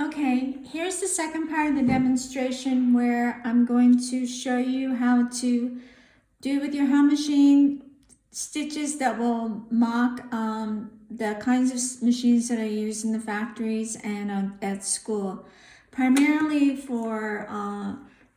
Okay, here's the second part of the demonstration where I'm going to show you how to do with your home machine stitches that will mock the kinds of machines that I use in the factories and at school. Primarily for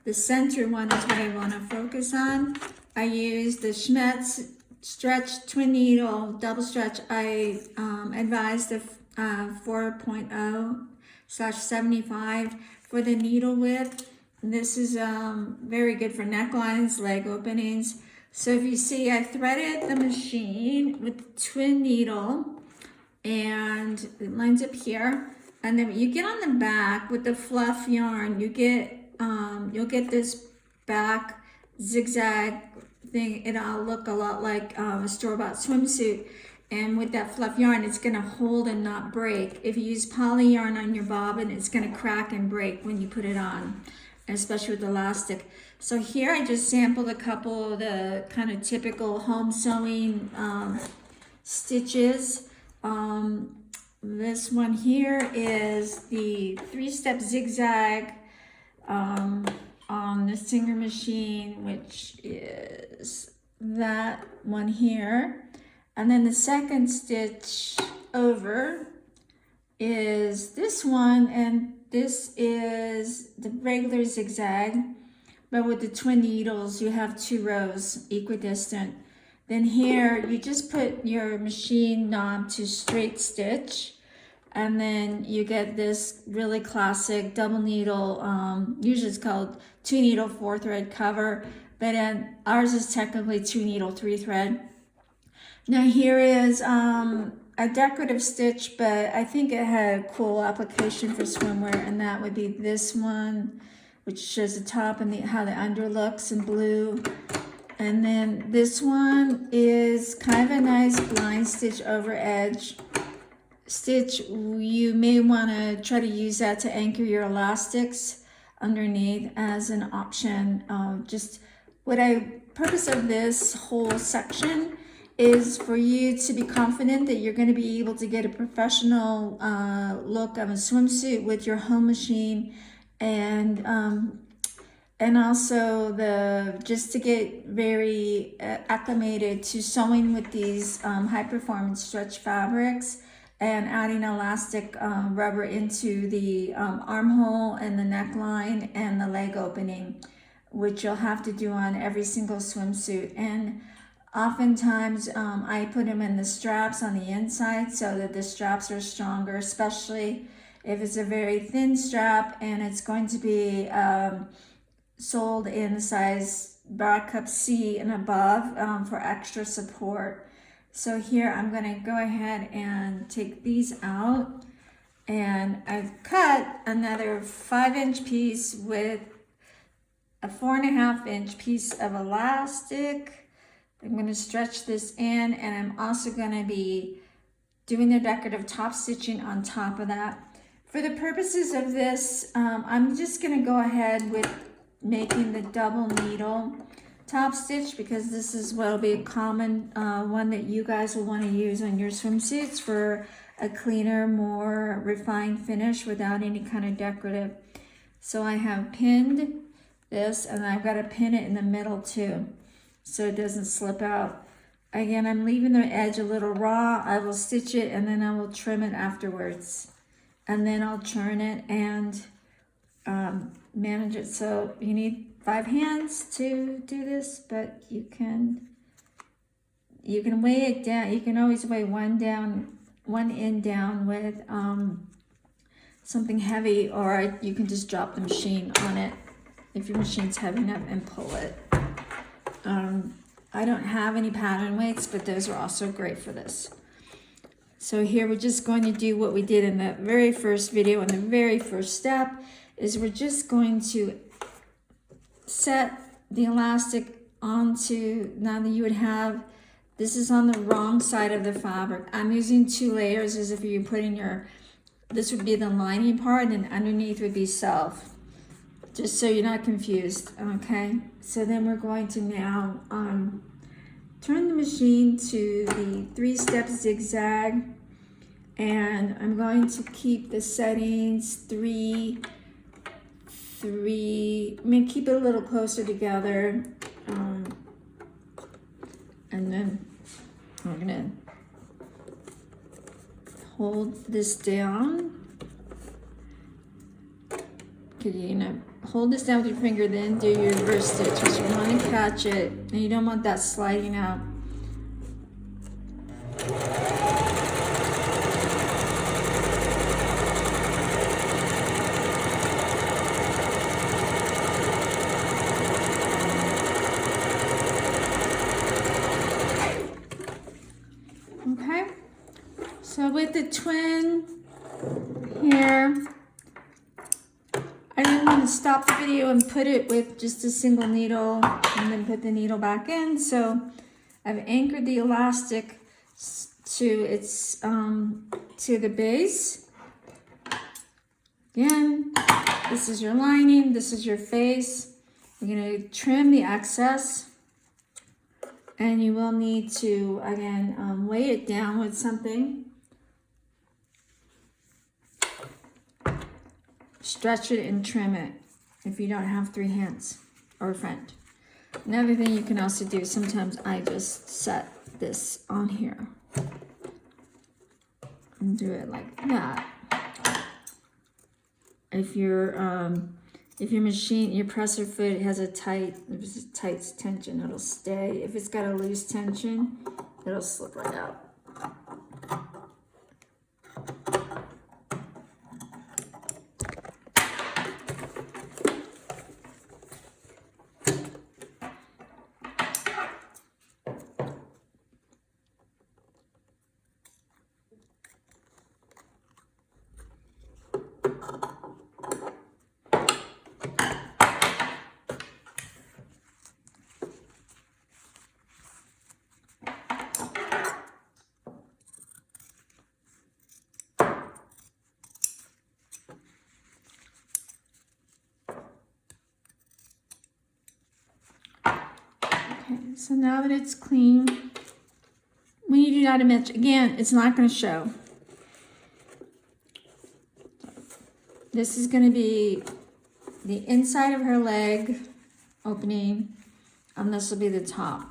the center one is what I want to focus on. I use the Schmetz stretch twin needle double stretch. I advise the 4.0/75 for the needle width. This is very good for necklines, leg openings. So if you see, I threaded the machine with the twin needle and it lines up here. And then you get on the back with the fluff yarn, you get you'll get this back zigzag thing. It'll look a lot like a store-bought swimsuit. And with that fluff yarn, it's gonna hold and not break. If you use poly yarn on your bobbin, it's gonna crack and break when you put it on, especially with elastic. So here I just sampled a couple of the kind of typical home sewing stitches. This one here is the 3-step zigzag on the Singer machine, which is that one here. And then the second stitch over is this one, and this is the regular zigzag, but with the twin needles, you have 2 rows equidistant. Then here, you just put your machine knob to straight stitch, and then you get this really classic double needle, usually it's called 2 needle 4 thread cover, but ours is technically 2 needle 3 thread. Now here is a decorative stitch, but I think it had a cool application for swimwear, and that would be this one, which shows the top and how the under looks in blue. And then this one is kind of a nice blind stitch over edge stitch. You may want to try to use that to anchor your elastics underneath as an option. Purpose of this whole section is for you to be confident that you're going to be able to get a professional look of a swimsuit with your home machine, and also just to get very acclimated to sewing with these high performance stretch fabrics and adding elastic rubber into the armhole and the neckline and the leg opening, which you'll have to do on every single swimsuit. And oftentimes I put them in the straps on the inside so that the straps are stronger, especially if it's a very thin strap and it's going to be sold in the size bra cup C and above for extra support. So here I'm going to go ahead and take these out, and I've cut another 5-inch piece with a 4.5-inch piece of elastic. I'm going to stretch this in, and I'm also going to be doing the decorative top stitching on top of that. For the purposes of this, I'm just going to go ahead with making the double needle top stitch, because this is what will be a common one that you guys will want to use on your swimsuits for a cleaner, more refined finish without any kind of decorative. So I have pinned this, and I've got to pin it in the middle too, so it doesn't slip out. Again, I'm leaving the edge a little raw. I will stitch it and then I will trim it afterwards, and then I'll turn it and manage it. So you need 5 hands to do this, but you can weigh it down. You can always weigh one end down with something heavy, or you can just drop the machine on it if your machine's heavy enough and pull it. I don't have any pattern weights, but those are also great for this. So here we're just going to do what we did in the very first video, and the very first step is we're just going to set the elastic onto, now that you would have, this is on the wrong side of the fabric. I'm using 2 layers as if you're putting this would be the lining part and underneath would be self, just so you're not confused, okay? So then we're going to now turn the machine to the 3-step zigzag, And I'm going to keep the settings 3, I mean, keep it a little closer together. And then we're gonna hold this down. Okay, you're gonna hold this down with your finger, then do your reverse stitch. So you want to catch it, and you don't want that sliding out. Okay, so with the twin here, I didn't want to stop the video and put it with just a single needle and then put the needle back in. So I've anchored the elastic to its to the base. Again, this is your lining, this is your face. You're going to trim the excess. And you will need to, again, weigh it down with something. Stretch it and trim it if you don't have 3 hands or a friend. Another thing you can also do, sometimes I just set this on here and do it like that. If your machine, your presser foot has a tight tension, it'll stay. If it's got a loose tension, it'll slip right out. Okay, so now that it's clean, when you do that image, again, it's not going to show. This is going to be the inside of her leg opening, and this will be the top.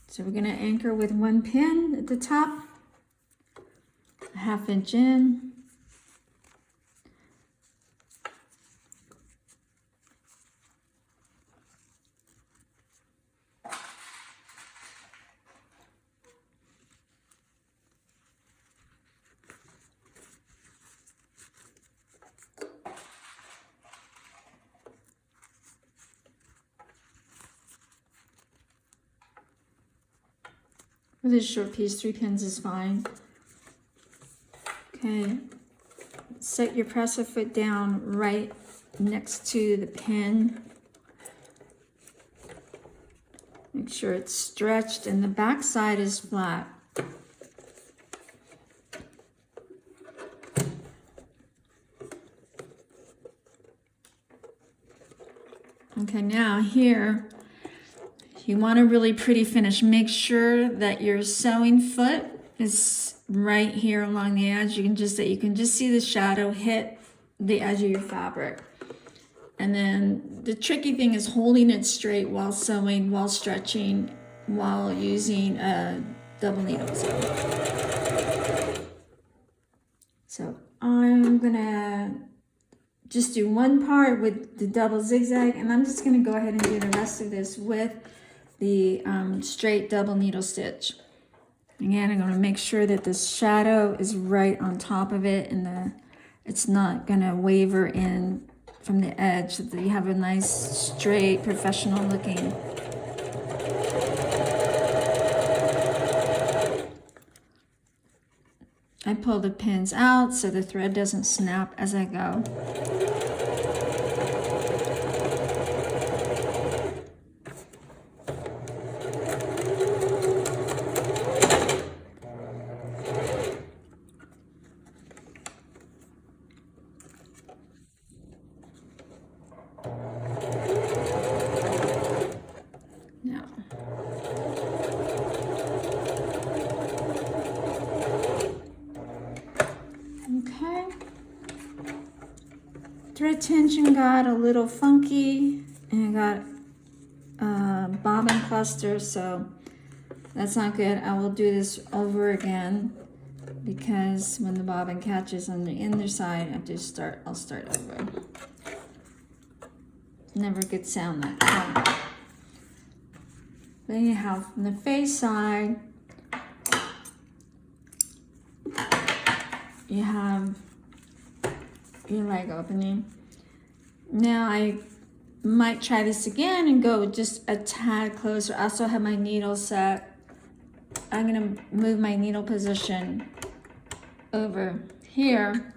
So we're going to anchor with 1 pin at the top, a 1/2 inch in. For this short piece, 3 pins is fine. Okay, set your presser foot down right next to the pin. Make sure it's stretched and the back side is flat. Okay, now here, you want a really pretty finish. Make sure that your sewing foot is right here along the edge. You can just see the shadow hit the edge of your fabric. And then the tricky thing is holding it straight while sewing, while stretching, while using a double needle. So I'm gonna just do one part with the double zigzag, and I'm just gonna go ahead and do the rest of this with the straight double needle stitch. Again, I'm going to make sure that this shadow is right on top of it, and it's not going to waver in from the edge, so that you have a nice, straight, professional looking. I pull the pins out so the thread doesn't snap as I go. thread tension got a little funky, and I got bobbin cluster, so that's not good. I will do this over again because when the bobbin catches on the inner side, I'll start over. Never good sound that time. Then you have from the face side, you have your leg opening. Now I might try this again and go just a tad closer. I also have my needle set. I'm gonna move my needle position over here,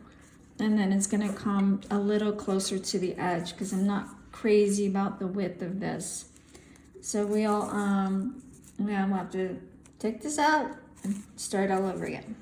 and then it's gonna come a little closer to the edge because I'm not crazy about the width of this. So we'll have to take this out and start all over again.